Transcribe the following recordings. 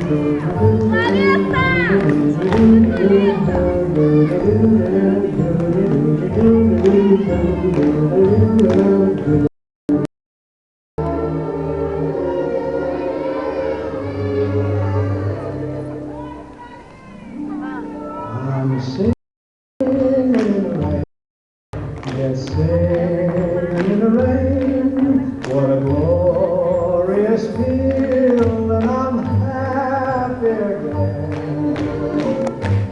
I'm singing in the rain, yes, singing in the rain. What a glorious feeling, I'm happy again.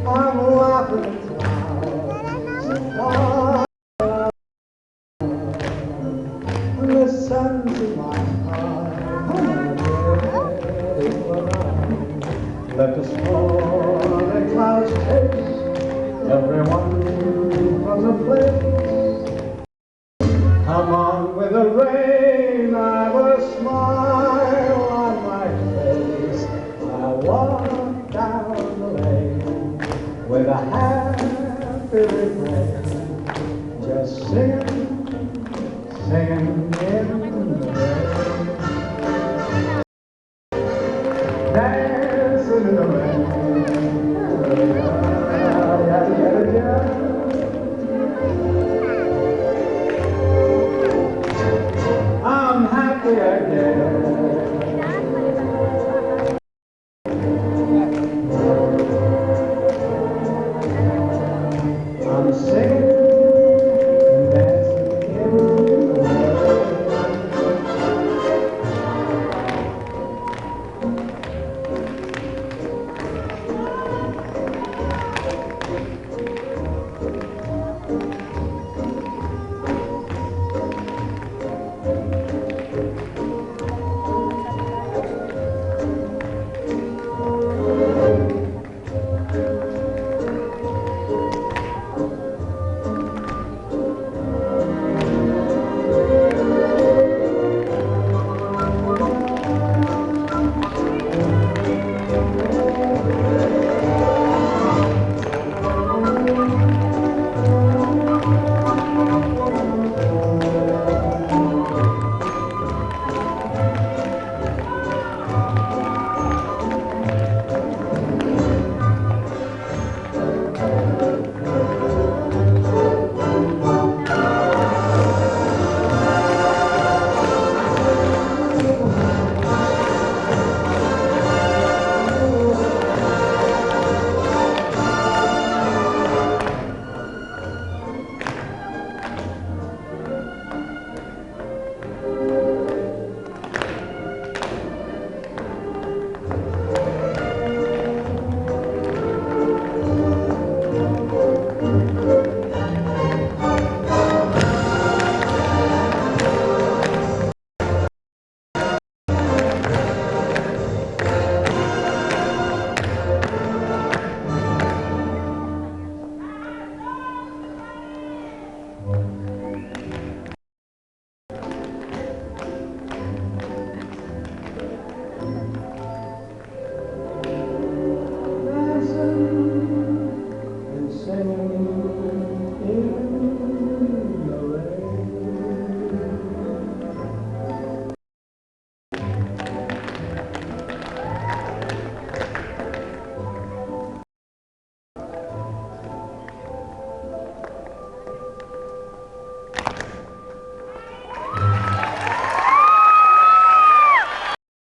I'm laughing at clouds so far, the sun's in my eyes, I'm ready for mine. Let the stormy clouds chase everyone from the place. Come on with the rain, I've a smile on my face. I walk down the lane with a happy refrain, just singing, singing.